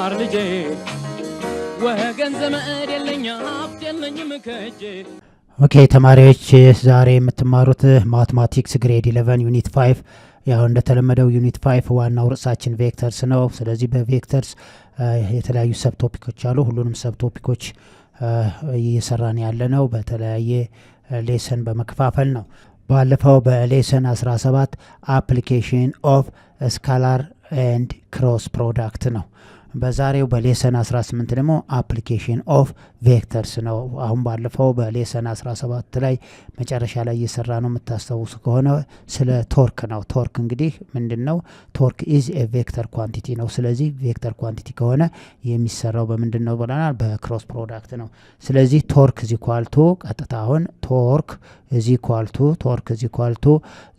ልማር ልጄ ወገን ዘመድ የለኝ ሀብት የለኝም ከእጄ። ኦኬ ተማሪዎች ዛሬ የምትማሩት ማትማቲክስ ግሬድ 11 ዩኒት 5 ያው እንደተለመደው ዩኒት 5 ዋናው ርዕሳችን ቬክተርስ ነው። ስለዚህ በቬክተርስ የተለያዩ ሰብ ቶፒኮች አሉ። ሁሉንም ሰብ ቶፒኮች እየሰራን ያለ ነው በተለያየ ሌሰን በመከፋፈል ነው። ባለፈው በሌሰን 17 አፕሊኬሽን ኦፍ ስካላር ኤንድ ክሮስ ፕሮዳክት ነው። በዛሬው በሌሰን 18 ደግሞ አፕሊኬሽን ኦፍ ቬክተርስ ነው። አሁን ባለፈው በሌሰን 17 ላይ መጨረሻ ላይ እየሰራ ነው የምታስታውሱ ከሆነ ስለ ቶርክ ነው። ቶርክ እንግዲህ ምንድነው? ቶርክ ኢዝ ኤ ቬክተር ኳንቲቲ ነው። ስለዚህ ቬክተር ኳንቲቲ ከሆነ የሚሰራው በምንድነው ብለናል? በክሮስ ፕሮዳክት ነው። ስለዚህ ቶርክ ኢዝ ኢኳል ቱ ቀጥታ አሁን ቶርክ ኢዝ ኢኳል ቱ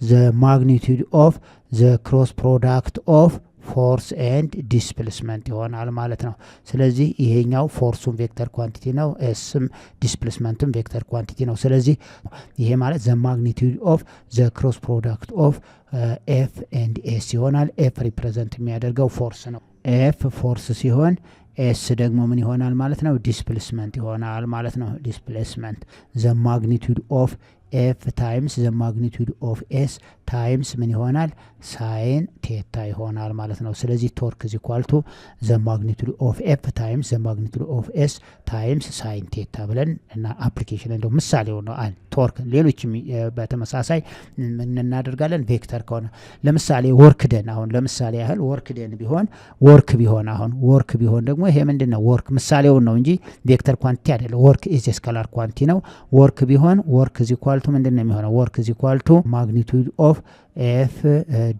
ዘ ማግኒቲዩድ ኦፍ ዘ ክሮስ ፕሮዳክት ኦፍ ፎርስ ኤንድ ዲስፕሌስመንት ይሆናል ማለት ነው። ስለዚህ ይሄኛው ፎርሱም ቬክተር ኳንቲቲ ነው፣ ኤስም ዲስፕሌስመንትም ቬክተር ኳንቲቲ ነው። ስለዚህ ይሄ ማለት ዘ ማግኒቲዩድ ኦፍ ዘ ክሮስ ፕሮዳክት ኦፍ ኤፍ ኤንድ ኤስ ይሆናል። ኤፍ ሪፕሬዘንት የሚያደርገው ፎርስ ነው። ኤፍ ፎርስ ሲሆን ኤስ ደግሞ ምን ይሆናል ማለት ነው? ዲስፕሌስመንት ይሆናል ማለት ነው። ዲስፕሌስመንት ዘ ማግኒቲዩድ ኦፍ ኤፍ ታይምስ ዘ ማግኒቲዩድ ኦፍ ኤስ ታይምስ ምን ይሆናል? ሳይን ቴታ ይሆናል ማለት ነው። ስለዚህ ቶርክ ኢዝ ኢኳል ቱ ዘ ማግኒቲዩድ ኦፍ ኤፍ ታይምስ ዘ ማግኒቲዩድ ኦፍ ኤስ ታይምስ ሳይን ቴታ ብለን እና አፕሊኬሽን እንደው ምሳሌው ነው አን ቶርክ። ሌሎችም በተመሳሳይ ምን እናደርጋለን? ቬክተር ከሆነ ለምሳሌ ወርክ ደን፣ አሁን ለምሳሌ ያህል ወርክ ደን ቢሆን ወርክ ቢሆን ደግሞ ይሄ ምንድነው? ወርክ ምሳሌውን ነው እንጂ ቬክተር ኳንቲቲ አይደለም። ወርክ ኢዝ ስካላር ኳንቲቲ ነው። ወርክ ቢሆን ወርክ ኢዝ ኢኳል ቱ ምንድነው የሚሆነው? ወርክ ኢዝ ኢኳል ቱ ማግኒቲዩድ ኦፍ ኤፍ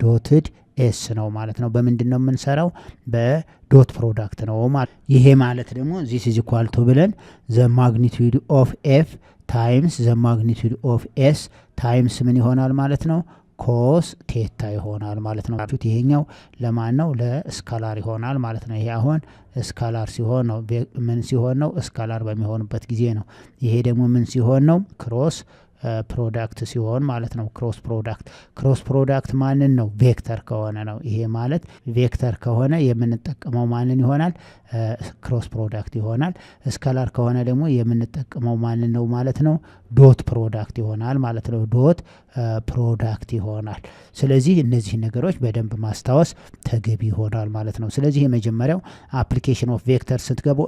ዶትድ ኤስ ነው ማለት ነው። በምንድነው የምንሰራው? በዶት ፕሮዳክት ነው ማለት። ይሄ ማለት ደግሞ ዚስ ኢዝ ኢኳል ቱ ብለን ዘ ማግኒቲዩድ ኦፍ ኤፍ ታይምስ ዘ ማግኒቲዩድ ኦፍ ኤስ ታይምስ ምን ይሆናል ማለት ነው? ኮስ ቴታ ይሆናል ማለት ነው። ይሄኛው ለማን ነው? ለስካላር ይሆናል ማለት ነው። ይሄ አሁን ስካላር ሲሆን ነው። ምን ሲሆን ነው? ስካላር በሚሆንበት ጊዜ ነው። ይሄ ደግሞ ምን ሲሆን ነው? ክሮስ ፕሮዳክት ሲሆን ማለት ነው። ክሮስ ፕሮዳክት ማንን ነው? ቬክተር ከሆነ ነው። ይሄ ማለት ቬክተር ከሆነ የምንጠቀመው ማንን ይሆናል? ክሮስ ፕሮዳክት ይሆናል። ስካላር ከሆነ ደግሞ የምንጠቀመው ማንን ነው ማለት ነው? ዶት ፕሮዳክት ይሆናል ማለት ነው። ዶት ፕሮዳክት ይሆናል። ስለዚህ እነዚህ ነገሮች በደንብ ማስታወስ ተገቢ ይሆናል ማለት ነው። ስለዚህ የመጀመሪያው አፕሊኬሽን ኦፍ ቬክተር ስትገቡ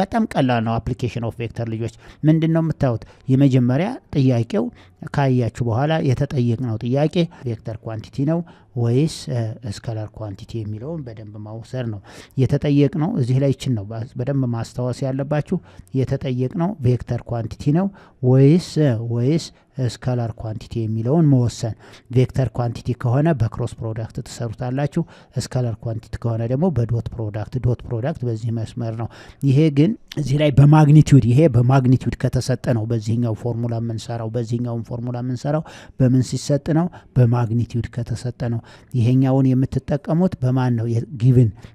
በጣም ቀላል ነው። አፕሊኬሽን ኦፍ ቬክተር ልጆች ምንድነው የምታዩት? የመጀመሪያ ጥያቄው ካያችሁ በኋላ የተጠየቅነው ጥያቄ ቬክተር ኳንቲቲ ነው ወይስ ስካላር ኳንቲቲ የሚለውን በደንብ ማውሰድ ነው። የተጠየቅነው እዚህ ላይ ይችን ነው በደንብ ማስታወስ ያለባችሁ። የተጠየቅነው ቬክተር ኳንቲቲ ነው ወይስ ስካላር ኳንቲቲ የሚለውን መወሰን። ቬክተር ኳንቲቲ ከሆነ በክሮስ ፕሮዳክት ትሰሩታላችሁ። ስካላር ኳንቲቲ ከሆነ ደግሞ በዶት ፕሮዳክት በዚህ መስመር ነው። ይሄ ግን እዚህ ላይ በማግኒቲዩድ ከተሰጠ ነው በዚህኛው ፎርሙላ የምንሰራው። በዚህኛውም ፎርሙላ የምንሰራው በምን ሲሰጥ ነው? በማግኒቲዩድ ከተሰጠ ነው። ይሄኛውን የምትጠቀሙት በማን ነው?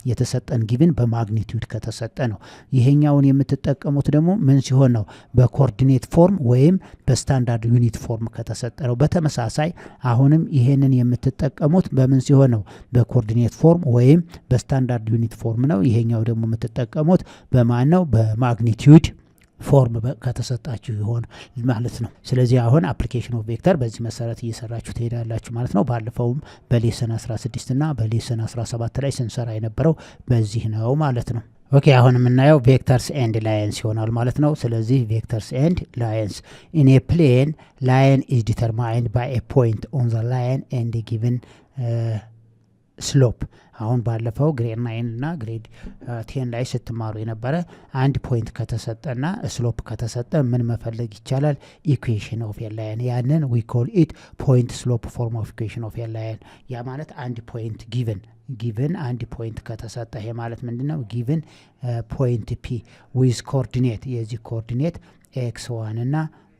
የተሰጠን ጊቭን በማግኒቲዩድ ከተሰጠ ነው። ይሄኛውን የምትጠቀሙት ደግሞ ምን ሲሆን ነው? በኮኦርዲኔት ፎርም ወይም በስታንዳርድ ዩኒት ፎርም ከተሰጠ ነው። በተመሳሳይ አሁንም ይሄንን የምትጠቀሙት በምን ሲሆን ነው? በኮኦርዲኔት ፎርም ወይም በስታንዳርድ ዩኒት ፎርም ነው። ይሄኛው ደግሞ የምትጠቀሙት በማን ነው? በማግኒቲዩድ ፎርም ከተሰጣችሁ ይሆን ማለት ነው። ስለዚህ አሁን አፕሊኬሽን ኦፍ ቬክተር በዚህ መሰረት እየሰራችሁ ትሄዳላችሁ ማለት ነው። ባለፈውም በሌሰን 16 እና በሌሰን 17 ላይ ስንሰራ የነበረው በዚህ ነው ማለት ነው። ኦኬ አሁን የምናየው ቬክተርስ ኤንድ ላይንስ ይሆናል ማለት ነው። ስለዚህ ቬክተርስ ኤንድ ላይንስ ኢን ኤ ፕሌን ላይን ኢዝ ዲተርማይንድ ባይ ኤ ፖይንት ኦን ዘ ላይን ኤንድ ጊቭን ስሎፕ። አሁን ባለፈው ግሬድ 9 እና ግሬድ 10 ላይ ስትማሩ የነበረ አንድ ፖይንት ከተሰጠና ስሎፕ ከተሰጠ ምን መፈለግ ይቻላል? ኢኩዌሽን ኦፍ ኤ ላይን። ያንን ዊ ኮል ኢት ፖይንት ስሎፕ ፎርም ኦፍ ኢኩዌሽን ኦፍ ኤ ላይን። ያ ማለት አንድ ፖይንት ጊቭን አንድ ፖይንት ከተሰጠ ይሄ ማለት ምንድነው? ጊቭን ፖይንት ፒ ዊዝ ኮኦርዲኔት የዚህ ኮኦርዲኔት x1 እና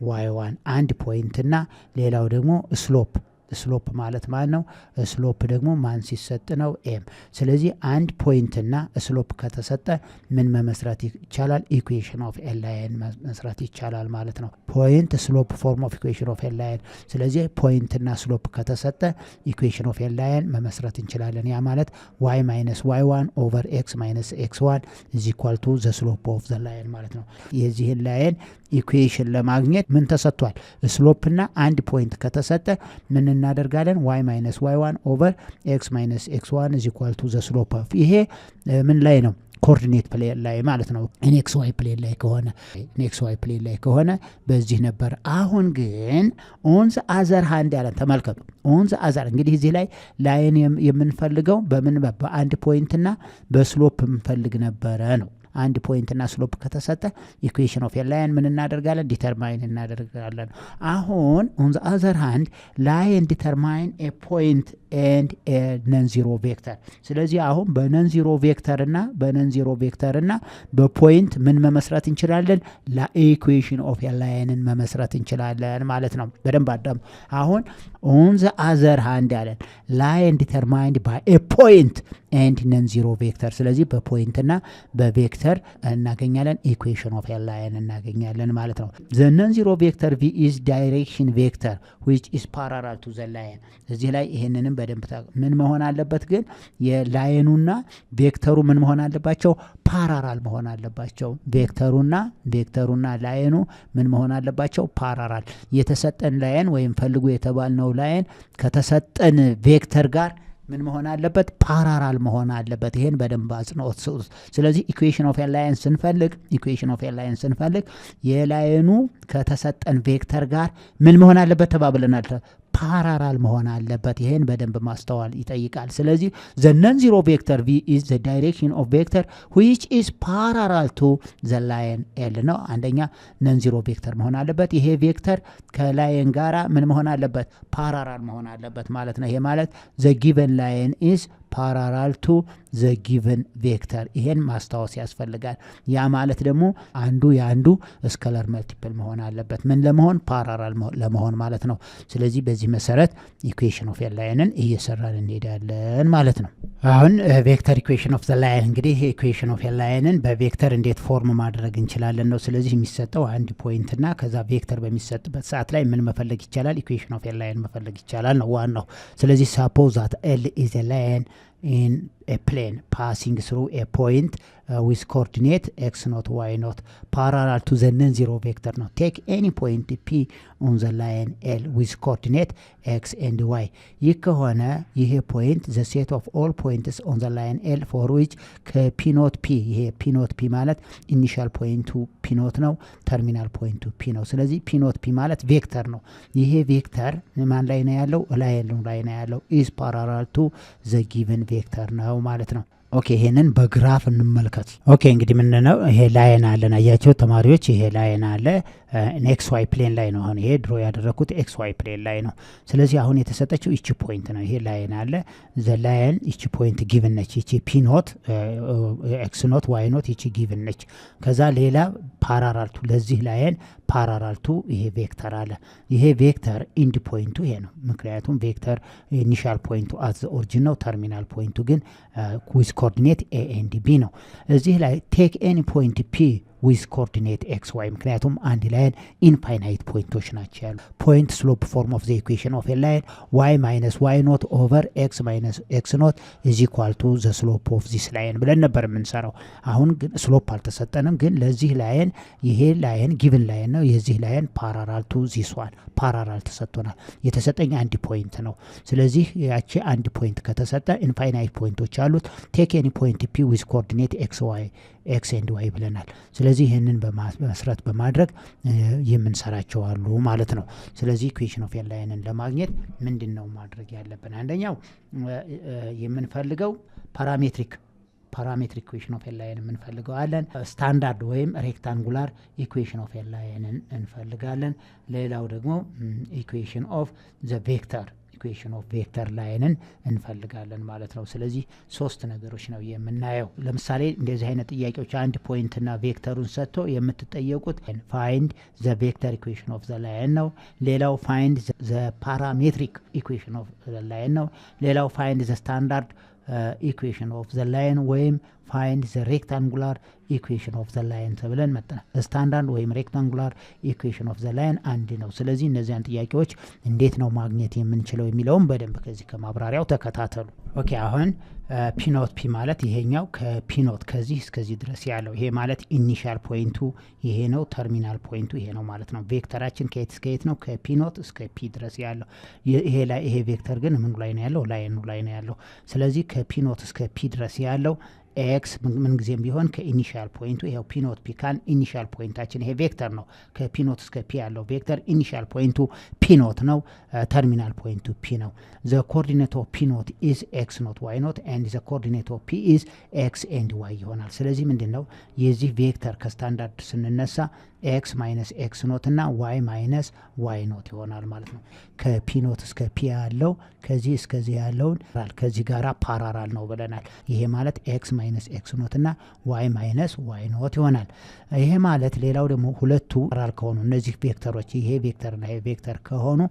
y1 አንድ ፖይንት እና ሌላው ደግሞ ስሎፕ ስሎፕ ማለት ማለት ነው። ስሎፕ ደግሞ ማን ሲሰጥ ነው? ኤም። ስለዚህ አንድ ፖይንትና ስሎፕ ከተሰጠ ምን መመስረት ይቻላል? ኢኩዌሽን ኦፍ ኤ ላይን መስራት ይቻላል ማለት ነው። ፖይንት ስሎፕ ፎርም ኦፍ ኢኩዌሽን ኦፍ ኤ ላይን። ስለዚህ ፖይንትና ስሎፕ ከተሰጠ ኢኩዌሽን ኦፍ ኤ ላይን መመስረት እንችላለን። ያ ማለት y ማይነስ y1 ኦቨር x ማይነስ x1 ኢዝ ኢኳል ቱ ዘ ስሎፕ ኦፍ ዘ ላይን ማለት ነው። የዚህን ላይን ኢኩዌሽን ለማግኘት ምን ተሰጥቷል? ስሎፕና አንድ ፖይንት ከተሰጠ ምን እናደርጋለን? y ማይነስ y1 ኦቨር x ማይነስ x1 ኢዝ ኢኳል ቱ ዘ ስሎፕ ኦፍ ይሄ ምን ላይ ነው? ኮኦርዲኔት ፕሌን ላይ ማለት ነው። ኤክስ ዋይ ፕሌን ላይ ከሆነ ኤክስ ዋይ ፕሌን ላይ ከሆነ በዚህ ነበር። አሁን ግን ኦን ዘ አዘር ሃንድ ያለን ተመልከቱ። ኦን ዘ አዘር እንግዲህ እዚህ ላይ ላይን የምንፈልገው በምን በአንድ ፖይንትና በስሎፕ የምንፈልግ ነበረ ነው። አንድ ፖይንትና ስሎፕ ከተሰጠ ኢኩዌሽን ኦፍ ኤ ላይን ምን እናደርጋለን? ዲተርማይን እናደርጋለን። አሁን ኦን ዘ አዘር ሃንድ ላይን ዲተርማይን ኤ ፖይንት ኤንድ ኤ ነን ዚሮ ቬክተር። ስለዚህ አሁን በነን ዚሮ ቬክተርና በፖይንት ምን መመስረት እንችላለን? ለኢኩዌሽን ኦፍ ኤ ላይንን መመስረት እንችላለን ማለት ነው። በደንብ አዳም። አሁን ኦን ዘ አዘር ሃንድ ያለን ላይን ዲተርማይንድ ባይ ኤ ፖይንት ኤንድ ነን ዚሮ ቬክተር። ስለዚህ በፖይንትና በቬክተር እናገኛለን፣ ኢኩዌሽን ኦፍ ኤ ላይን እናገኛለን ማለት ነው። ዘ ነን ዚሮ ቬክተር ቪ ኢዝ ዳይሬክሽን ቬክተር ዊች ኢዝ ፓራላል ቱ ዘ ላይን። እዚህ ላይ ይሄንንም በደንብ ምን መሆን አለበት? ግን የላይኑና ቬክተሩ ምን መሆን አለባቸው? ፓራላል መሆን አለባቸው። ቬክተሩና ላይኑ ምን መሆን አለባቸው? ፓራላል። የተሰጠን ላይን ወይም ፈልጉ የተባልነው ላይን ከተሰጠን ቬክተር ጋር ምን መሆን አለበት? ፓራላል መሆን አለበት። ይሄን በደንብ አጽንኦት ስጡት። ስለዚህ ኢኩዌሽን ኦፍ ኤ ላይን ስንፈልግ የላይኑ ከተሰጠን ቬክተር ጋር ምን መሆን አለበት ተባብለናል? ፓራላል መሆን አለበት። ይሄን በደንብ ማስተዋል ይጠይቃል። ስለዚህ ዘ ነን ዚሮ ቬክተር ቪ ኢዝ ዘ ዳይሬክሽን ኦፍ ቬክተር ዊች ኢዝ ፓራላል ቱ ዘ ላይን ኤል ነው። አንደኛ ነን ዚሮ ቬክተር መሆን አለበት። ይሄ ቬክተር ከላይን ጋራ ምን መሆን አለበት? ፓራላል መሆን አለበት ማለት ነው። ይሄ ማለት ዘ ጊቨን ላይን ኢዝ ፓራላል ቱ ዘ ጊቨን ቬክተር። ይሄን ማስታወስ ያስፈልጋል። ያ ማለት ደግሞ አንዱ የአንዱ ስከለር መልቲፕል መሆን አለበት። ምን ለመሆን? ፓራላል ለመሆን ማለት ነው። ስለዚህ በዚህ መሰረት ኢኩዌሽን ኦፍ ኤ ላይንን እየሰራን እንሄዳለን ማለት ነው። አሁን ቬክተር ኢኩዌሽን ኦፍ ዘ ላይን እንግዲህ ኢኩዌሽን ኦፍ ኤ ላይንን በቬክተር እንዴት ፎርም ማድረግ እንችላለን ነው። ስለዚህ የሚሰጠው አንድ ፖይንትና ከዛ ቬክተር በሚሰጥበት ሰዓት ላይ ምን መፈለግ ይቻላል? ኢኩዌሽን ኦፍ ኤ ላይን መፈለግ ይቻላል ነው ዋናው። ስለዚህ ሳፖዝ ዛት ኤል ኢዝ ኤ ላይን in a plane passing through a point with coordinate x naught y naught parallel to the non-zero vector. Now take any point p on the line L with coordinate x and y. ይህ ከሆነ ይሄ ፖይንት the set of all points on the line L for which p not p ይሄ p not p ማለት ኢኒሻል ፖይንቱ p not ነው፣ ተርሚናል ፖይንቱ p ነው። ስለዚህ p not p ማለት ቬክተር ነው። ይሄ ቬክተር ማን ላይ ነው ያለው? ላይ ነው ያለው። is parallel to the given ቬክተር ነው ማለት ነው። ኦኬ ይሄንን በግራፍ እንመልከት። ኦኬ እንግዲህ ምን ነው ይሄ ላይን አለን። አያቸው ተማሪዎች፣ ይሄ ላይን አለ ኤክስ ዋይ ፕሌን ላይ ነው። አሁን ይሄ ድሮ ያደረኩት ኤክስ ዋይ ፕሌን ላይ ነው። ስለዚህ አሁን የተሰጠችው እቺ ፖይንት ነው። ይሄ ላይን አለ። ዘ ላይን እቺ ፖይንት ጊቭን ነች። እቺ ፒ ኖት ኤክስ ኖት ዋይ ኖት እቺ ጊቭን ነች። ከዛ ሌላ ፓራላል ቱ ለዚህ ላይን ፓራላል ቱ ይሄ ቬክተር አለ። ይሄ ቬክተር ኢንድ ፖይንቱ ይሄ ነው። ምክንያቱም ቬክተር ኢኒሻል ፖይንቱ አት ዘ ኦሪጂን ነው። ተርሚናል ፖይንቱ ግን ዊዝ ኮኦርዲኔት ኤ ኤንድ ቢ ነው። እዚህ ላይ ቴክ ኤኒ ፖይንት ፒ ዊዝ ኮኦርዲኔት ኤክስ ዋይ፣ ምክንያቱም አንድ ላይን ኢንፋይናይት ፖይንቶች ናቸው ያሉ። ፖይንት ስሎፕ ፎርም ኦፍ ዘ ኢኩዌሽን ኦፍ ኤ ላይን ዋይ ማይነስ ዋይ ኖት ኦቨር ኤክስ ማይነስ ኤክስ ኖት ኢዝ ኢኳል ቱ ዘ ስሎፕ ኦፍ ዚስ ላይን ብለን ነበር የምንሰራው። አሁን ግን ስሎፕ አልተሰጠንም። ግን ለዚህ ላይን ይሄ ላይን ጊቭን ላይን ነው። የዚህ ላይን ፓራላል ቱ ዚስ ዋን ፓራላል ተሰጥቶናል። የተሰጠኝ አንድ ፖይንት ነው። ስለዚህ ያቺ አንድ ፖይንት ከተሰጠ ኢንፋይናይት ፖይንቶች አሉት። ቴክ ኤኒ ፖይንት ፒ ዊዝ ኮኦርዲኔት ኤክስ ዋይ ኤክስ ኤንድ ዋይ ብለናል። ስለዚህ ይህንን በመስረት በማድረግ የምንሰራቸው አሉ ማለት ነው። ስለዚህ ኢኩዌሽን ኦፍ ኤ ላይንን ለማግኘት ምንድን ነው ማድረግ ያለብን? አንደኛው የምንፈልገው ፓራሜትሪክ ኢኩዌሽን ኦፍ ኤ ላይን የምንፈልገው አለን። ስታንዳርድ ወይም ሬክታንጉላር ኢኩዌሽን ኦፍ ኤ ላይንን እንፈልጋለን። ሌላው ደግሞ ኢኩዌሽን ኦፍ ዘ ቬክተር ኢኩዌሽን ኦፍ ቬክተር ላይንን እንፈልጋለን ማለት ነው። ስለዚህ ሶስት ነገሮች ነው የምናየው። ለምሳሌ እንደዚህ አይነት ጥያቄዎች አንድ ፖይንትና ቬክተሩን ሰጥቶ የምትጠየቁት ፋይንድ ዘ ቬክተር ኢኩዌሽን ኦፍ ዘ ላይን ነው። ሌላው ፋይንድ ዘ ፓራሜትሪክ ኢኩዌሽን ኦፍ ዘ ላይን ነው። ሌላው ፋይንድ ዘ ስታንዳርድ ኢኩዌሽን ኦፍ ዘ ላይን ወይም ፋይንድ ዘ ሬክታንጉላር ኢኩዌሽን ኦፍ ዘ ላይን ተብለን መጥተናል። ስታንዳርድ ወይም ሬክታንጉላር ኢኩዌሽን ኦፍ ዘ ላይን አንድ ነው። ስለዚህ እነዚያን ጥያቄዎች እንዴት ነው ማግኘት የምንችለው የሚለውን በደንብ ከዚህ ከማብራሪያው ተከታተሉ። ኦኬ አሁን ፒኖት ፒ ማለት ይሄኛው ከፒኖት ከዚህ እስከዚህ ድረስ ያለው ይሄ ማለት ኢኒሻል ፖይንቱ ይሄ ነው፣ ተርሚናል ፖይንቱ ይሄ ነው ማለት ነው። ቬክተራችን ከየት እስከ የት ነው? ከፒኖት እስከ ፒ ድረስ ያለው ይሄ ቬክተር ግን ምኑ ላይ ነው ያለው? ላይኑ ላይ ነው ያለው። ስለዚህ ከፒኖት እስከ ፒ ድረስ ያለው ኤክስ ምን ጊዜም ቢሆን ከኢኒሻል ፖይንቱ ይሄው ፒኖት ፒ ካን ኢኒሻል ፖይንታችን ይሄ ቬክተር ነው። ከፒኖት እስከ ፒ ያለው ቬክተር ኢኒሻል ፖይንቱ ፒኖት ነው፣ ተርሚናል ፖይንቱ ፒ ነው። ዘ ኮኦርዲኔት ኦፍ ፒኖት ኢዝ ኤክስ ኖት ዋይ ኖት ኤንድ ዘ ኮኦርዲኔት ኦፍ ፒ ኢዝ ኤክስ ኤንድ ዋይ ይሆናል። ስለዚህ ምንድን ነው የዚህ ቬክተር ከስታንዳርድ ስንነሳ ኤክስ ማይነስ ኤክስ ኖት እና ዋይ ማይነስ ዋይ ኖት ይሆናል ማለት ነው። ከፒኖት እስከ ፒ ያለው ከዚህ እስከዚህ ያለውን ከዚህ ጋራ ፓራራል ነው ብለናል። ይሄ ማለት ኤክስ ማይነስ ኤክስ ኖት እና ዋይ ማይነስ ዋይ ኖት ይሆናል። ይሄ ማለት ሌላው ደግሞ ሁለቱ ፓራራል ከሆኑ እነዚህ ቬክተሮች ይሄ ቬክተር እና ይሄ ቬክተር ከሆኑ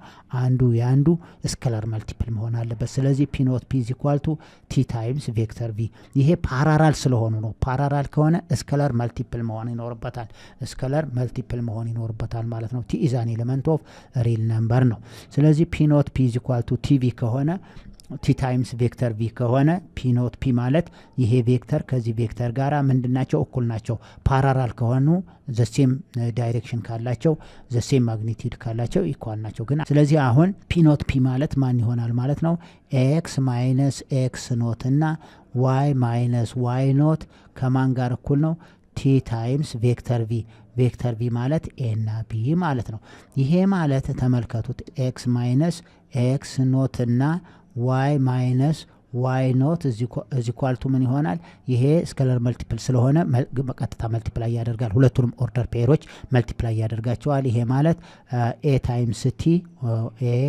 አንዱ የአንዱ ስኬላር መልቲፕል መሆን አለበት። ስለዚህ ፒኖት ፒ ኢዝ ኢኳል ቱ ቲ ታይምስ ቬክተር ቪ። ይሄ ፓራራል ስለሆኑ ነው። ፓራራል ከሆነ ስኬላር መልቲፕል መሆን ይኖርበታል። ስኬላር መልቲፕል መሆን ይኖርበታል ማለት ነው። ቲ ኢዝ አን ኤሌመንት ኦፍ ሪል ነምበር ነው። ስለዚህ ፒኖት ፒ ኢዝ ኢኳል ቱ ቲቪ ከሆነ ቲ ታይምስ ቬክተር ቪ ከሆነ ፒኖት ፒ ማለት ይሄ ቬክተር ከዚህ ቬክተር ጋራ ምንድናቸው? እኩል ናቸው። ፓራራል ከሆኑ ዘሴም ዳይሬክሽን ካላቸው ዘሴም ማግኒቲዩድ ካላቸው ኢኳል ናቸው። ግን ስለዚህ አሁን ፒኖት ፒ ማለት ማን ይሆናል ማለት ነው? ኤክስ ማይነስ ኤክስ ኖት እና ዋይ ማይነስ ዋይ ኖት ከማን ጋር እኩል ነው? ቲ ታይምስ ቬክተር ቪ። ቬክተር ቪ ማለት ኤ እና ቢ ማለት ነው። ይሄ ማለት ተመልከቱት ኤክስ ማይነስ ኤክስ ኖት እና ዋይ ማይነስ ዋይ ኖት እዚ ኳልቱ ምን ይሆናል? ይሄ ስኬለር መልቲፕል ስለሆነ በቀጥታ መልቲፕላይ ያደርጋል። ሁለቱንም ኦርደር ፔሮች መልቲፕላይ ያደርጋቸዋል። ይሄ ማለት ኤ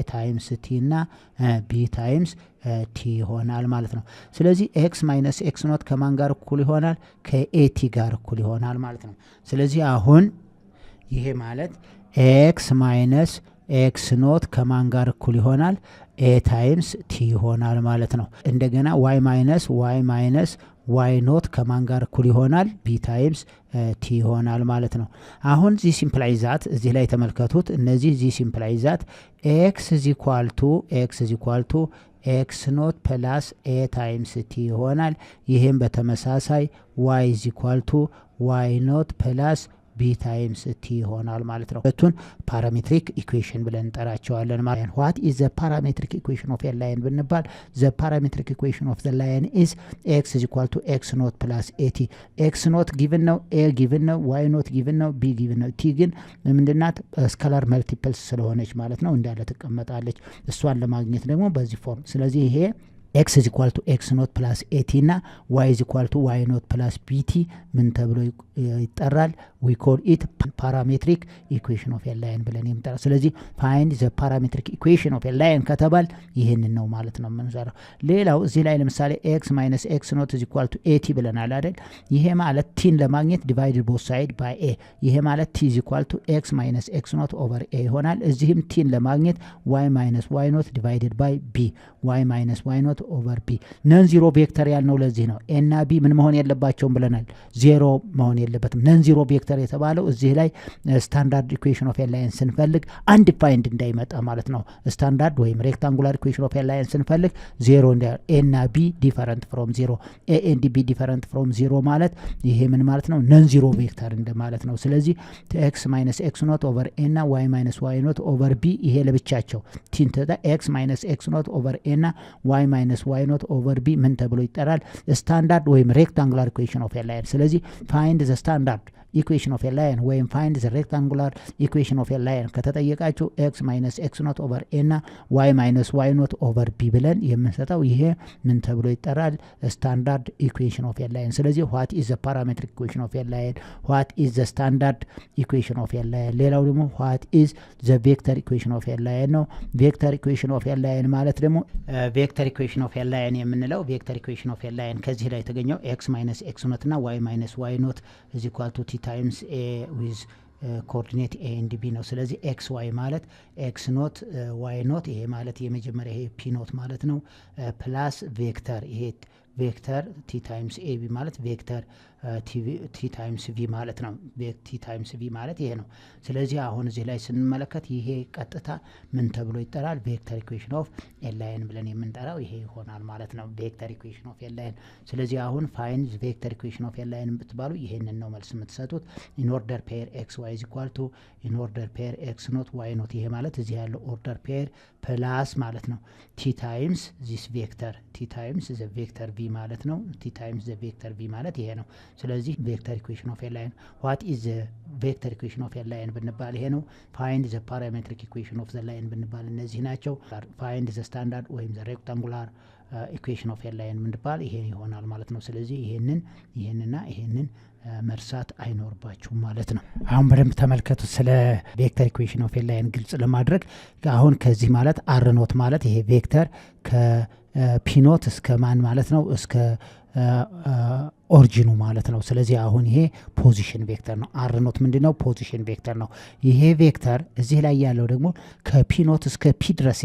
ታይምስ ቲ እና ቢ ታይምስ ቲ ይሆናል ማለት ነው። ስለዚህ ኤክስ ማይነስ ኤክስ ኖት ከማን ጋር እኩል ይሆናል? ከኤቲ ጋር እኩል ይሆናል ማለት ነው። ስለዚህ አሁን ይሄ ማለት ኤክስ ማይነስ ኤክስ ኖት ከማን ጋር እኩል ይሆናል? ኤ ታይምስ ቲ ይሆናል ማለት ነው። እንደገና ዋይ ማይነስ ዋይ ኖት ከማን ጋር እኩል ይሆናል? ቢ ታይምስ ቲ ይሆናል ማለት ነው። አሁን ዚ ሲምፕላይዛት እዚህ ላይ ተመልከቱት። እነዚህ ዚ ሲምፕላይዛት ኤክስ ዚ ኳልቱ ኤክስ ኖት ፕላስ ኤ ታይምስ ቲ ይሆናል። ይህም በተመሳሳይ ዋይ ዚ ኳልቱ ዋይ ኖት ፕላስ ቢ ታይምስ ቲ ይሆናል ማለት ነው። ሁለቱን ፓራሜትሪክ ኢኩዌሽን ብለን እንጠራቸዋለን ማለት ነው። ዋት ኢዝ ዘ ፓራሜትሪክ ኢኩዌሽን ኦፍ ኤ ላይን ብንባል ዘ ፓራሜትሪክ ኢኩዌሽን ኦፍ ዘ ላይን ኢዝ ኤክስ ኢዝ ኢኳል ቱ ኤክስ ኖት ፕላስ ኤቲ። ኤክስ ኖት ጊቭን ነው፣ ኤ ጊቭን ነው፣ ዋይ ኖት ጊቭን ነው፣ ቢ ጊቭን ነው። ቲ ግን ምንድናት? ስኬላር መልቲፕልስ ስለሆነች ማለት ነው እንዳለ ትቀመጣለች። እሷን ለማግኘት ደግሞ በዚህ ፎርም ስለዚህ ይሄ ኤክስ ኢዝ ኢኳል ቱ ኤክስ ኖት ፕላስ ኤቲ እና ዋይ ኢዝ ኢኳል ቱ ዋይ ኖት ፕላስ ቢቲ ምን ተብሎ ይጠራል? ዊ ኮል ኢት ፓራሜትሪክ ኢኩዌሽን ኦፍ ኤ ላይን ብለን የምንጠራ። ስለዚህ ፋይንድ ዘ ፓራሜትሪክ ኢኩዌሽን ኦፍ ኤ ላይን ከተባል ይህንን ነው ማለት ነው የምንሰራው። ሌላው እዚህ ላይ ለምሳሌ ኤክስ ማይነስ ኤክስ ኖት ኢዝ ኢኳል ቱ ኤቲ ብለናል አይደል? ይሄ ማለት ቲን ለማግኘት ዲቫይድድ ቦት ሳይድ ባይ ኤ። ይሄ ማለት ቲ ኢዝ ኢኳል ቱ ኤክስ ማይነስ ኤክስ ኖት ኦቨር ኤ ይሆናል። እዚህም ቲን ለማግኘት ዋይ ማይነስ ዋይ ኖት ዲቫይድድ ባይ ቢ፣ ዋይ ማይነስ ዋይ ኖት ኦቨር ቢ። ነን ዚሮ ቬክተር ያልነው ለዚህ ነው። ኤ እና ቢ ምን መሆን የለባቸውም ብለናል? ዜሮ መሆን የለበትም። ነን ዚሮ ቬክተር የተባለው እዚህ ላይ ስታንዳርድ ኢኩዌሽን ኦፍ ኤ ላይን ስንፈልግ አንድ ፋይንድ እንዳይመጣ ማለት ነው። ስታንዳርድ ወይም ሬክታንጉላር ኢኩዌሽን ኦፍ ኤ ላይን ስንፈልግ ዜሮ ኤ እና ቢ ዲፈረንት ፍሮም ዜሮ፣ ኤ ኤንድ ቢ ዲፈረንት ፍሮም ዜሮ ማለት ይሄ ምን ማለት ነው? ነን ዚሮ ቬክተር እንደ ማለት ነው። ስለዚህ ኤክስ ማይነስ ኤክስ ኖት ኦቨር ኤ እና ዋይ ማይነስ ዋይ ኖት ኦቨር ቢ ይሄ ለብቻቸው ቲን ተጣ ኤክስ ማይነስ ኤክስ ኖት ኦቨር ኤ እና ዋይ ማይነስ ዋይ ኖት ኦቨር ቢ ምን ተብሎ ይጠራል? ስታንዳርድ ወይም ሬክታንጉላር ኢኩዌሽን ኦፍ ኤ ላይን። ስለዚህ ፋይንድ ዘ ስታንዳርድ ኢኩዌሽን ኦፍ ኤ ላይን ወይም ፋይንድ ዘ ሬክታንጉላር ኢኩዌሽን ኦፍ ኤ ላይን ከተጠየቃችሁ ኤክስ ማይነስ ኤክስ ኖት ኦቨር ኤ እና ዋይ ማይነስ ዋይ ኖት ኦቨር ቢ ብለን የምንሰጠው ይሄ ምን ተብሎ ይጠራል? ስታንዳርድ ኢኩዌሽን ኦፍ ኤ ላይን። ስለዚህ ዋት ኢዝ ዘ ፓራሜትሪክ ኢኩዌሽን ኦፍ ኤ ላይን፣ ዋት ኢዝ ዘ ስታንዳርድ ኢኩዌሽን ኦፍ ኤ ላይን። ሌላው ደግሞ ዋት ኢዝ ዘ ቬክተር ኢኩዌሽን ኦፍ ኤ ላይን ነው። ቬክተር ኢኩዌሽን ኦፍ ኤ ላይን ማለት ደግሞ ቬክተር ኢኩዌሽን ኦፍ ኤ ላይን የምንለው ቬክተር ኢኩዌሽን ኦፍ ኤ ላይን ከዚህ ላይ የተገኘው ኤክስ ማይነስ ኤክስ ኖት እና ዋይ ማይነስ ዋይ ኖት ኢዝ ኢኳል ቱ ቲ ታይምስ ኤ ዊዝ ኮኦርዲኔት ኤ ኤንድ ቢ ነው። ስለዚህ ኤክስ ዋይ ማለት ኤክስ ኖት ዋይ ኖት ይሄ ማለት የመጀመሪያ ይሄ ፒ ኖት ማለት ነው ፕላስ ቬክተር ይሄ ቬክተር ቲ ታይምስ ኤ ቢ ማለት ቬክተር ቲ ታይምስ ቪ ማለት ነው። ቲ ታይምስ ቪ ማለት ይሄ ነው። ስለዚህ አሁን እዚህ ላይ ስንመለከት ይሄ ቀጥታ ምን ተብሎ ይጠራል? ቬክተር ኢኩዌሽን ኦፍ ኤ ላይን ብለን የምንጠራው ይሄ ይሆናል ማለት ነው። ቬክተር ኢኩዌሽን ኦፍ ኤ ላይን። ስለዚህ አሁን ፋይንድ ቬክተር ኢኩዌሽን ኦፍ ኤ ላይን ብትባሉ ይሄንን ነው መልስ የምትሰጡት። ኢን ኦርደር ፔር ኤክስ ዋይ ኢዝ ኢኳል ቱ ኢን ኦርደር ፔር ኤክስ ኖት ዋይ ኖት። ይሄ ማለት እዚህ ያለው ኦርደር ፔር ፕላስ ማለት ነው ቲ ታይምስ ዚስ ቬክተር ቲ ታይምስ ዘ ቬክተር ቪ ማለት ነው። ቲ ታይምስ ዘ ቬክተር ቪ ማለት ይሄ ነው። ስለዚህ ቬክተር ኢኩዌሽን ኦፍ ኤ ላይን ዋት ኢዝ ዘ ቬክተር ኢኩዌሽን ኦፍ ኤ ላይን ብንባል ይሄ ነው። ፋይንድ ዘ ፓራሜትሪክ ኢኩዌሽን ኦፍ ዘ ላይን ብንባል እነዚህ ናቸው። ፋይንድ ዘ ስታንዳርድ ወይም ዘ ሬክታንጉላር ኢኩዌሽን ኦፍ ኤ ላይን ብንባል ይሄ ይሆናል ማለት ነው። ስለዚህ ይሄንና ይሄንን መርሳት አይኖርባችሁም ማለት ነው። አሁን በደንብ ተመልከቱ። ስለ ቬክተር ኢኩዌሽን ኦፍ ኤ ላይን ግልጽ ለማድረግ አሁን ከዚህ ማለት አር ኖት ማለት ይሄ ቬክተር ከፒኖት እስከ ማን ማለት ነው እስከ ኦሪጂኑ ማለት ነው። ስለዚህ አሁን ይሄ ፖዚሽን ቬክተር ነው። አር ኖት ምንድነው? ፖዚሽን ቬክተር ነው። ይሄ ቬክተር እዚህ ላይ ያለው ደግሞ ከፒኖት እስከ ፒ ድረስ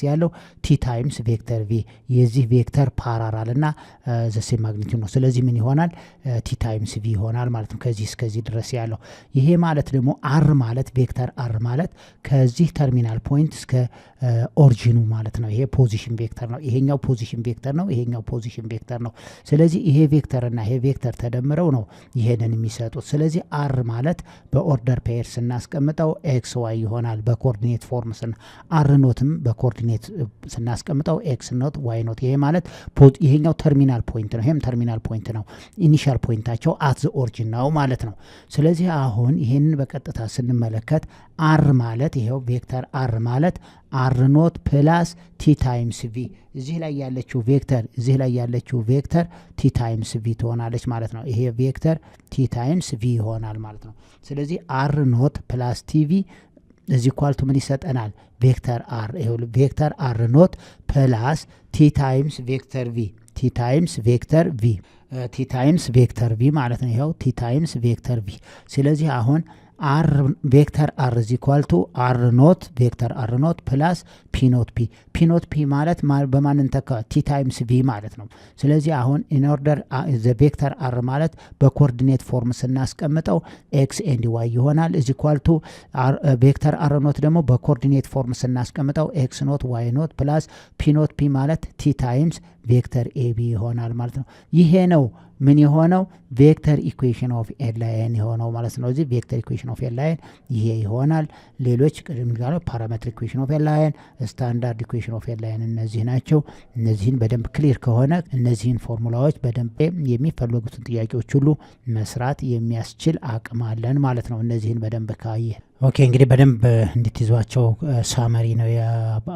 ያለው ቲ ታይምስ ቬክተር ቪ የዚህ ቬክተር ፓራራል እና ዘሴም ማግኒቲዩድ ነው። ስለዚህ ምን ይሆናል? ቲ ታይምስ ቪ ይሆናል ማለት ነው። ከዚህ እስከዚህ ድረስ ያለው ይሄ ማለት ደግሞ አር ማለት ቬክተር አር ማለት ከዚህ ተርሚናል ፖይንት እስከ ኦሪጂኑ ማለት ነው። ይሄ ፖዚሽን ቬክተር ነው። ይሄኛው ፖዚሽን ቬክተር ነው። ይሄኛው ፖዚሽን ቬክተር ነው። ስለዚህ ይሄ ቬክተር እና ይሄ ቬክተር ተደምረው ነው ይሄንን የሚሰጡት። ስለዚህ አር ማለት በኦርደር ፔር ስናስቀምጠው ኤክስ ዋይ ይሆናል። በኮኦርዲኔት ፎርም አር ኖትም በኮኦርዲኔት ስናስቀምጠው ኤክስ ኖት ዋይ ኖት። ይሄ ማለት ይሄኛው ተርሚናል ፖይንት ነው። ይሄም ተርሚናል ፖይንት ነው። ኢኒሻል ፖይንታቸው አት ዘ ኦሪጂን ነው ማለት ነው። ስለዚህ አሁን ይሄንን በቀጥታ ስንመለከት አር ማለት ይሄው ቬክተር አር ማለት አር ኖት ፕላስ ቲ ታይምስ ቪ እዚህ ላይ ያለችው ቬክተር ቲ ታይምስ ቪ ትሆናለች ማለት ነው። ይሄ ቬክተር ቲ ታይምስ ቪ ይሆናል ማለት ነው። ስለዚህ አር ኖት ፕላስ ቲቪ እዚህ ኳልቱ ምን ይሰጠናል? ቬክተር አር ይሄው ቬክተር አር ኖት ፕላስ ቲ ታይምስ ቬክተር ቪ ቲ ታይምስ ቬክተር ቪ ማለት ነው። ይሄው ቲ ታይምስ ቬክተር ቪ። ስለዚህ አሁን አር ቬክተር አር ኢዝ ኢኳል ቱ አር ኖት ቬክተር አር ኖት ፕላስ ፒ ኖት ፒ ማለት በማን እንተካ? ቲ ታይምስ ቪ ማለት ነው። ስለዚህ አሁን ኢን ኦርደር ዘ ቬክተር አር ማለት በኮኦርዲኔት ፎርም ስናስቀምጠው ኤክስ ኤንድ ዋይ ይሆናል ኢዝ ኢኳል ቱ ቬክተር አር ኖት ደግሞ በኮኦርዲኔት ፎርም ስናስቀምጠው ኤክስ ኖት ዋይ ኖት ፕላስ ፒ ማለት ቲ ታይምስ ቬክተር ኤቢ ይሆናል ማለት ነው። ይሄ ነው ምን የሆነው? ቬክተር ኢኩዌሽን ኦፍ ኤ ላይን የሆነው ማለት ነው። እዚህ ቬክተር ኢኩዌሽን ኦፍ ኤ ላይን ይሄ ይሆናል። ሌሎች ቅድም ጋር ፓራሜትሪክ ኢኩዌሽን ኦፍ ኤ ላይን፣ ስታንዳርድ ኢኩዌሽን ኦፍ ኤ ላይን እነዚህ ናቸው። እነዚህን በደንብ ክሊር ከሆነ እነዚህን ፎርሙላዎች በደንብ የሚፈልጉትን ጥያቄዎች ሁሉ መስራት የሚያስችል አቅም አለን ማለት ነው። እነዚህን በደንብ ካየ ኦኬ። እንግዲህ በደንብ እንድትይዟቸው ሳመሪ ነው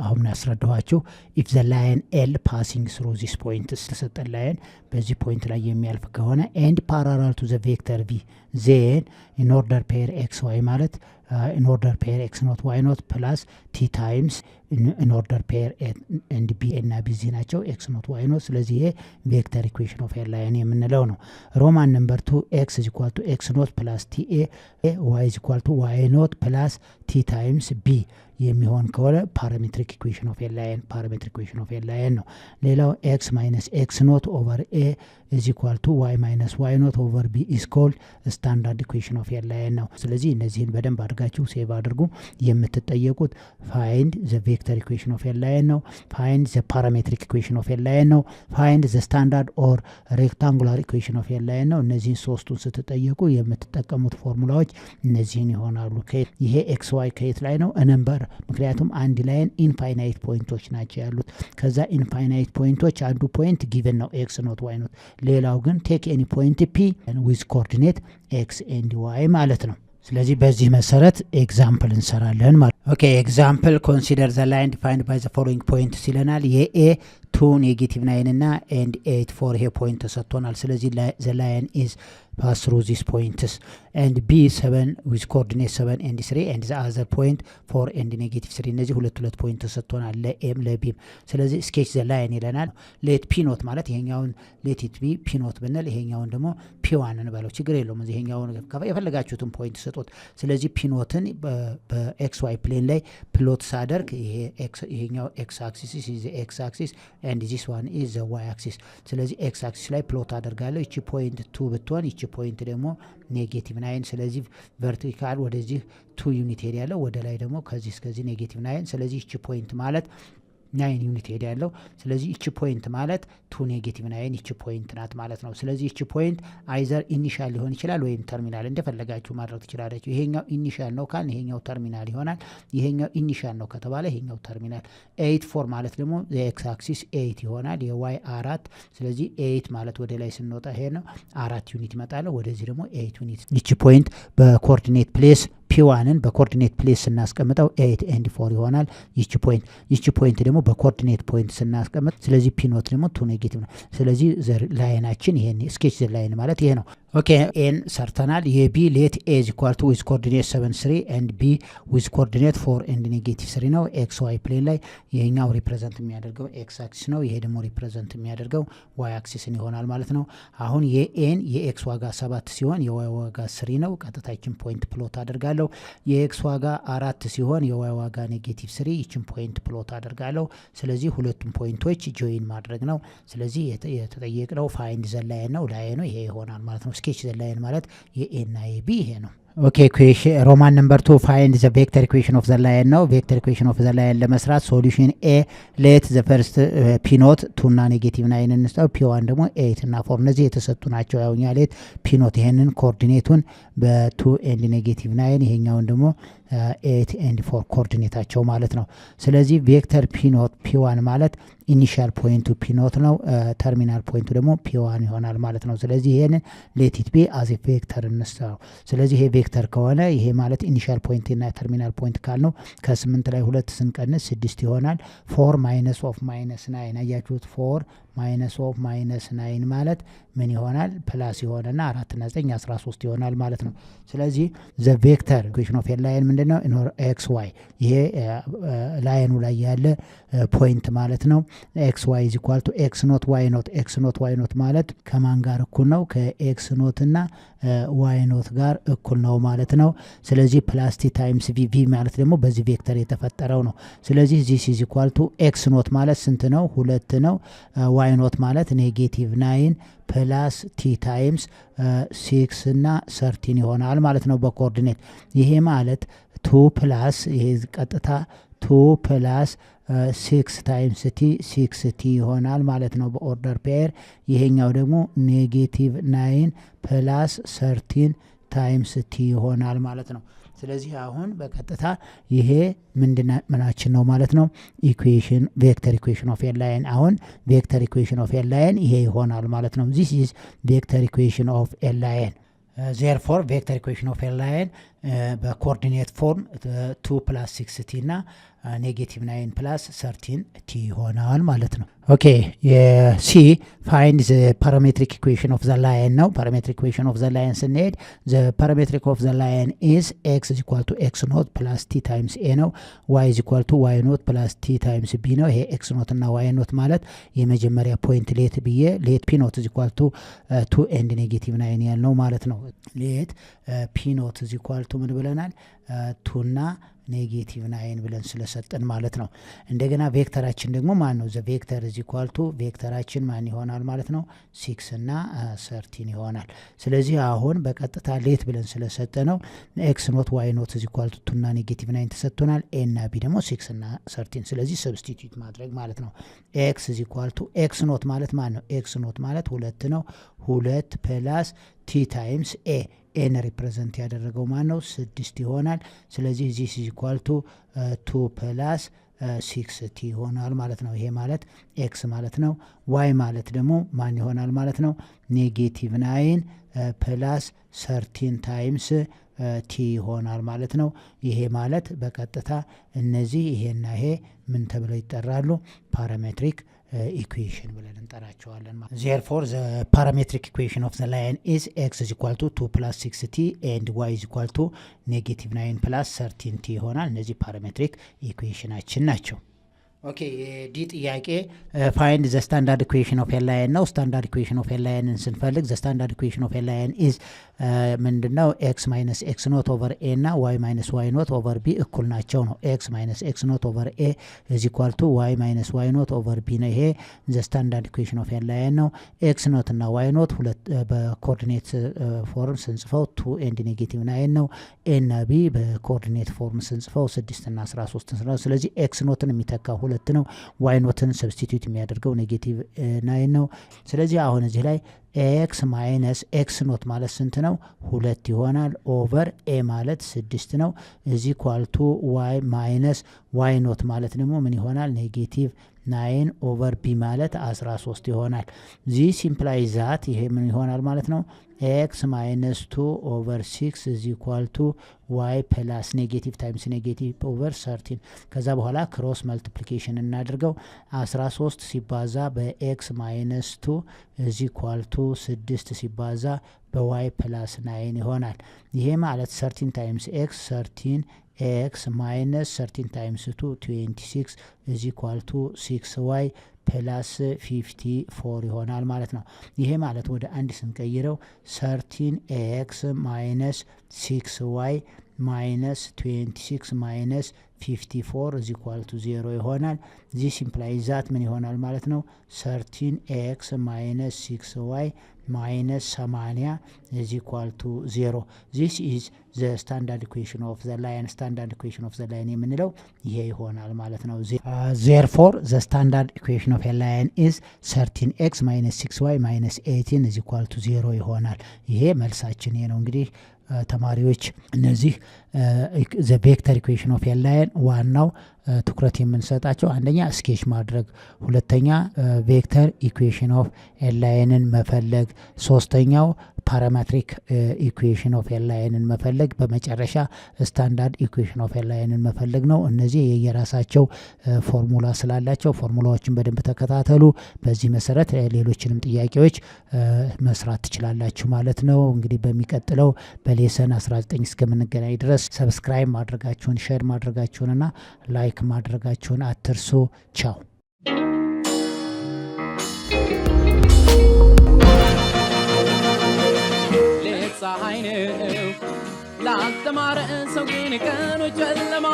አሁን ያስረዳኋችሁ። ኢፍ ዘ ላይን ኤል ፓሲንግ ስሩ ዚስ ፖይንት ተሰጠን ላይን በዚህ ፖይንት ላይ የሚያልፍ ከሆነ ኤንድ ፓራላል ቱ ዘ ቬክተር ቪ ዜን ኢን ኦርደር ፔር ኤክስ ዋይ ማለት ኢን ኦርደር ፔር ኤክስ ኖት ዋይ ኖት ፕላስ ቲ ታይምስ ኢን ኦርደር ፔር ኤንድ ቢ እና ቢዚ ናቸው ኤክስ ኖት ዋይ ኖት። ስለዚህ ይሄ ቬክተር ኢኩዌሽን ኦፍ ኤ ላይን የምንለው ነው። ሮማን ነምበር 2 ኤክስ ኢዝ ኢኳል ቱ ኤክስ ኖት ፕላስ ቲ ኤ ዋይ ኢዝ ኢኳል ቱ ዋይ ኖት ፕላስ ቲ ታይምስ ቢ የሚሆን ከሆነ ፓራሜትሪክ ኢኩዌሽን ኦፍ ኤ ላይን ነው። ሌላው ኤክስ ማይነስ ኤክስ ኖት ኦቨር ኤ ኢዝ ኢኳል ቱ ዋይ ማይነስ ዋይ ኖት ኦቨር ቢ ኢዝ ኮልድ ስታንዳርድ ኢኩዌሽን ኦፍ ኤ ላይን ነው። ስለዚህ እነዚህን በደንብ አድርጋችሁ ሴቭ አድርጉ። የምትጠየቁት ፋይንድ ዘ ቬክተር ኢኩዌሽን ኦፍ ኤ ላይን ነው። ፋይንድ ዘ ፓራሜትሪክ ኢኩዌሽን ኦፍ ኤ ላይን ነው። ፋይንድ ዘ ስታንዳርድ ኦር ሬክታንጉላር ኢኩዌሽን ኦፍ ኤ ላይን ነው። እነዚህን ሶስቱን ስትጠየቁ የምትጠቀሙት ፎርሙላዎች እነዚህን ይሆናሉ። ይሄ ኤክስ ዋይ ከየት ላይ ነው? ነምበር ምክንያቱም አንድ ላይን ኢንፋይናይት ፖይንቶች ናቸው ያሉት። ከዛ ኢንፋይናይት ፖይንቶች አንዱ ፖይንት ጊቨን ነው ኤክስ ኖት ዋይ ኖት፣ ሌላው ግን ቴክ ኤኒ ፖይንት ፒ ዊዝ ኮኦርዲኔት ኤክስ ኤንድ ዋይ ማለት ነው። ስለዚህ በዚህ መሰረት ኤግዛምፕል እንሰራለን ማለት ኦኬ። ኤግዛምፕል ኮንሲደር ዘ ላይን ዲፋይንድ ባይ ዘ ፎሎዊንግ ፖይንትስ ይለናል። የኤ 2 ኔጌቲቭ 9 እና ኤንድ 8 4 ይሄ ፖይንት ተሰጥቶናል። ስለዚህ ዘ ላይን ኢዝ pass through these points and b 7 with coordinate 7 and 3 and the other point 4 and negative 3 እነዚህ ሁለት ፖይንት ተሰጥቶናል ለኤም ለቢም። ስለዚህ ስኬች ዘ ላይን ይለናል። ሌት ፒ ኖት ማለት ይሄኛውን ሌት ኢት ቢ ፒ ኖት ብንል ይሄኛውን ደግሞ ፒ ዋን እንበለው ችግር የለውም። እዚህ ይሄኛውን የፈለጋችሁትን ፖይንት ሰጡት። ስለዚህ ፒ ኖትን በኤክስ ዋይ ፕሌን ላይ ፕሎት ሳደርግ ይሄኛው ኤክስ አክሲስ ኢዝ ኤክስ አክሲስ and this one is the y axis። ስለዚህ ኤክስ አክሲስ ላይ ፕሎት አደርጋለሁ። እቺ ፖይንት 2 ብትሆን እቺ ፖይንት ደግሞ ኔጌቲቭ 9። ስለዚህ ቨርቲካል ወደዚህ 2 ዩኒት ሄድ ያለው ወደ ላይ ደግሞ ከዚህ እስከዚህ ኔጌቲቭ 9። ስለዚህ እቺ ፖይንት ማለት 9 ዩኒት ሄድ ያለው። ስለዚህ እቺ ፖይንት ማለት 2 ኔጌቲቭ 9 እቺ ፖይንት ናት ማለት ነው። ስለዚህ እቺ ፖይንት አይዘር ኢኒሻል ሊሆን ይችላል ወይም ተርሚናል፣ እንደፈለጋችሁ ማድረግ ትችላላችሁ። ይሄኛው ኢኒሻል ነው ካል ይሄኛው ተርሚናል ይሆናል። ይሄኛው ኢኒሻል ነው ከተባለ ይሄኛው ተርሚናል። 8 4 ማለት ደግሞ የኤክስ አክሲስ 8 ይሆናል፣ የዋይ 4። ስለዚህ 8 ማለት ወደ ላይ ስንወጣ ይሄ ነው 4 ዩኒት ይመጣል፣ ወደዚህ ደግሞ 8 ዩኒት። እቺ ፖይንት በኮኦርዲኔት ፕሌስ ፒዋንን በኮኦርዲኔት ፕሌስ ስናስቀምጠው 8 and 4 ይሆናል። ይቺ ፖይንት ደግሞ በኮኦርዲኔት ፖይንት ስናስቀምጥ ስለዚህ ፒ ኖት ደግሞ 2 ኔጌቲቭ ነው። ስለዚህ ላይናችን ይሄን ስኬች ዘ ላይን ማለት ይሄ ነው። ኦኬ ኤን ሰርተናል። የቢ ሌት ኤ ኢዝ ኢኳል ቱ ዊዝ ኮኦርዲኔት 7 3 and ቢ ዊዝ ኮኦርዲኔት 4 and ኔጌቲቭ 3 ነው። ኤክስ ዋይ ፕሌን ላይ ይሄኛው ሪፕሬዘንት የሚያደርገው ኤክስ አክሲስ ነው፣ ይሄ ደግሞ ሪፕሬዘንት የሚያደርገው ዋይ አክሲስን ይሆናል ማለት ነው። አሁን የኤን የኤክስ ዋጋ 7 ሲሆን የዋይ ዋጋ 3 ነው። ቀጥታችን ፖይንት ፕሎት አደርጋለሁ። የኤክስ ዋጋ 4 ሲሆን የዋይ ዋጋ ኔጌቲቭ 3፣ ይችን ፖይንት ፕሎት አደርጋለሁ። ስለዚህ ሁለቱም ፖይንቶች ጆይን ማድረግ ነው። ስለዚህ የተጠየቅነው ፋይንድ ዘ ላይን ነው። ላይኑ ይሄ ይሆናል ማለት ነው። ስኬች ዘ ላይን ማለት የኤ እና የቢ ይሄ ነው። ኦኬ ኩዌሽን ሮማን ነምበር 2 ፋይንድ ዘ ቬክተር ኢኩዌሽን ኦፍ ዘ ላይን ነው። ቬክተር ኢኩዌሽን ኦፍ ዘ ላይን ለመስራት ሶሉሽን ኤ ሌት ዘ ፈርስት ፒ ኖት 2 እና ኔጌቲቭ 9 እንስጠው፣ ፒ 1 ደግሞ 8 እና 4 እነዚህ የተሰጡ ናቸው። ያውኛ ሌት ፒ ኖት ይሄንን ኮኦርዲኔቱን በ2 ኤንድ ኔጌቲቭ 9 ይሄኛውን ደግሞ 8 ኤንድ 4 ኮኦርዲኔታቸው ማለት ነው። ስለዚህ ቬክተር ፒ ኖት ፒ 1 ማለት ኢኒሻል ፖይንቱ ፒ ኖት ነው፣ ተርሚናል ፖይንቱ ደግሞ ፒ 1 ይሆናል ማለት ነው። ስለዚህ ይሄንን ሌት ኢት ቢ አዝ ኤ ቬክተር እንስጠው። ስለዚህ ይሄ ቬክተር ከሆነ ይሄ ማለት ኢኒሻል ፖይንት እና ተርሚናል ፖይንት ካልነው ከ8 ላይ 2 ስንቀንስ 6 ይሆናል። 4 ማይነስ ኦፍ ማይነስ 9 አያችሁት። 4 ማይነስ ኦፍ ማይነስ 9 ማለት ምን ይሆናል? ፕላስ ይሆንና 4 እና 9 13 ይሆናል ማለት ነው። ስለዚህ ዘ ቬክተር ኢኩዌሽን ኦፍ ላይን ምንድነው? ኤክስ ዋይ ይሄ ላይኑ ላይ ያለ ፖይንት ማለት ነው። ኤክስ ዋይ ኢዝ ኢኳል ቱ ኤክስ ኖት ዋይ ኖት። ኤክስ ኖት ዋይ ኖት ማለት ከማን ጋር እኩል ነው? ከኤክስ ኖት እና ዋይ ኖት ጋር እኩል ነው ማለት ነው። ስለዚህ ፕላስ ቲ ታይምስ ቪ፣ ቪ ማለት ደግሞ በዚህ ቬክተር የተፈጠረው ነው። ስለዚህ ዚስ ኢዝ ኢኳል ቱ ኤክስ ኖት ማለት ስንት ነው? 2 ነው። ዋይ ኖት ማለት ኔጌቲቭ 9 ፕላስ ቲ ታይምስ 6 እና 13 ይሆናል ማለት ነው በኮኦርዲኔት። ይሄ ማለት 2 ፕላስ ይሄ ቀጥታ 2 ፕላስ 6 ታይምስ ቲ 6 ቲ ይሆናል ማለት ነው በኦርደር ፔር። ይሄኛው ደግሞ ኔጌቲቭ 9 ፕላስ 13 ታይምስ ቲ ይሆናል ማለት ነው። ስለዚህ አሁን በቀጥታ ይሄ ምናችን ነው ማለት ነው? ኢኩዌሽን ቬክተር ኢኩዌሽን ኦፍ ኤ ላይን። አሁን ቬክተር ኢኩዌሽን ኦፍ ኤ ላይን ይሄ ይሆናል ማለት ነው። ዚስ ኢዝ ቬክተር ኢኩዌሽን ኦፍ ኤ ላይን። ዜርፎር ቬክተር ኢኩዌሽን ኦፍ ኤ ላይን በኮኦርዲኔት ፎርም 2 ፕላስ 6 ቲ እና ኔጌቲቭ 9 ፕላስ 13 ቲ ይሆናል ማለት ነው። ኦኬ የሲ ፋይንድ ዘ ፓራሜትሪክ ኢኩዌሽን ኦፍ ዘ ላይን ነው። ፓራሜትሪክ ኢኩዌሽን ኦፍ ዘ ላይን ስንሄድ ዘ ፓራሜትሪክ ኦፍ ዘ ላይን ኢዝ ኤክስ ኢዝ ኢኳል ቱ ኤክስ ኖት ፕላስ ቲ ታይምስ ኤ ነው። ዋይ ኢዝ ኢኳል ቱ ዋይ ኖት ፕላስ ቲ ታይምስ ቢ ነው። ይሄ ኤክስ ኖት እና ዋይ ኖት ማለት የመጀመሪያ ፖይንት ሌት ብዬ ሌት ፒ ኖት ኢዝ ኢኳል ቱ 2 ኤንድ ኔጌቲቭ 9 ያልነው ማለት ነው። ሌት ፒ ኖት ኢዝ ኢኳል ቱ ምን ብለናል? 2 እና ኔጌቲቭ 9 ብለን ስለሰጠን ማለት ነው። እንደገና ቬክተራችን ደግሞ ማን ነው? ዘ ቬክተር ኢዝ ኢኳል ቱ ቬክተራችን ማን ይሆናል ማለት ነው? 6 እና 13 ይሆናል። ስለዚህ አሁን በቀጥታ ሌት ብለን ስለሰጠ ነው ኤክስ ኖት ዋይ ኖት ኢዝ ኢኳል ቱ 2 እና ኔጌቲቭ 9 ተሰጥቶናል። ኤ እና ቢ ደግሞ 6 እና 13። ስለዚህ ሰብስቲቱት ማድረግ ማለት ነው። ኤክስ ኢዝ ኢኳል ቱ ኤክስ ኖት ማለት ማን ነው? ኤክስ ኖት ማለት 2 ነው። 2 ፕላስ ቲ ታይምስ ኤ ኤን ሪፕሬዘንት ያደረገው ማን ነው 6 ይሆናል። ስለዚህ this is equal to 2 plus 6t ይሆናል ማለት ነው። ይሄ ማለት ኤክስ ማለት ነው። ዋይ ማለት ደግሞ ማን ይሆናል ማለት ነው ኔጌቲቭ 9 ፕላስ 13 ታይምስ ቲ ይሆናል ማለት ነው። ይሄ ማለት በቀጥታ እነዚህ ይሄና ይሄ ምን ተብለው ይጠራሉ ፓራሜትሪክ equation ብለን እንጠራቸዋለን ማለት therefore the parametric equation of the line is x is equal to 2 plus 6t and y is equal to negative 9 plus 13t ይሆናል። እነዚህ ፓራሜትሪክ ኢኩዌሽናችን ናቸው። ኦኬ ዲ ጥያቄ find the standard equation of a line ነው። standard equation of a line ስንፈልግ the standard equation of a line is ምንድነው x minus x not over a እና y minus y not over b እኩል ናቸው ነው። x minus x not over a is equal to y minus y not over b ነው። ይሄ the standard equation of a line ነው። x not እና y not ሁለት በኮኦርዲኔት ፎርም ስንጽፈው 2 and negative 9 ነው። a እና b በኮኦርዲኔት ፎርም ስንጽፈው 6 እና 13 ነው። ስለዚህ x ኖትን የሚተካው ሁለት ነው። y ኖትን ሰብስቲቲዩት የሚያደርገው ኔጌቲቭ 9 ነው። ስለዚህ አሁን እዚህ ላይ x ማይነስ x ኖት ማለት ስንት ነው 2 ይሆናል። ኦቨር a ማለት 6 ነው። እዚ ኳልቱ y ማይነስ y ኖት ማለት ደግሞ ምን ይሆናል ኔጌቲቭ 9 ኦቨር b ማለት 13 ይሆናል። ዚስ ኢምፕላይዝ ዛት ይሄ ምን ይሆናል ማለት ነው x minus 2 over 6 is equal to y plus negative times negative over 13 ከዛ በኋላ ክሮስ መልቲፕሊኬሽን እናድርገው 13 ሲባዛ በx minus 2 is equal to 6 ሲባዛ በy plus 9 ይሆናል። ይሄ ማለት 13 times x 13 x minus 13 times 2 26 is equal to 6y ፕላስ 54 ይሆናል ማለት ነው። ይሄ ማለት ወደ አንድ ስንቀይረው 13x minus 6y minus 26 minus 54 is equal to 0 ይሆናል። this implies that ምን ይሆናል ማለት ነው 13x minus 6y minus 80 is equal to 0 this is the standard equation of the line standard equation of the line የምንለው ይሄ ይሆናል ማለት ነው። therefore the standard equation of a line is 13x minus 6y minus 18 is equal to 0 ይሆናል። ይሄ መልሳችን ይሄ ነው። እንግዲህ ተማሪዎች እነዚህ the vector equation of a line ዋናው ትኩረት የምንሰጣቸው አንደኛ ስኬች ማድረግ፣ ሁለተኛ ቬክተር ኢኩዌሽን ኦፍ ኤ ላይንን መፈለግ፣ ሶስተኛው ፓራሜትሪክ ኢኩዌሽን ኦፍ ኤ ላይንን መፈለግ፣ በመጨረሻ ስታንዳርድ ኢኩዌሽን ኦፍ ኤ ላይንን መፈለግ ነው። እነዚህ የየራሳቸው ፎርሙላ ስላላቸው ፎርሙላዎችን በደንብ ተከታተሉ። በዚህ መሰረት ሌሎችንም ጥያቄዎች መስራት ትችላላችሁ ማለት ነው። እንግዲህ በሚቀጥለው በሌሰን 19 እስከምንገናኝ ድረስ ሰብስክራይብ ማድረጋችሁን ሼር ማድረጋችሁንና ላይክ ማድረጋችሁን አትርሱ። ቻው። ፀሐይ ነው ላስተማረ ሰው ግን ቀኑ ጨለማ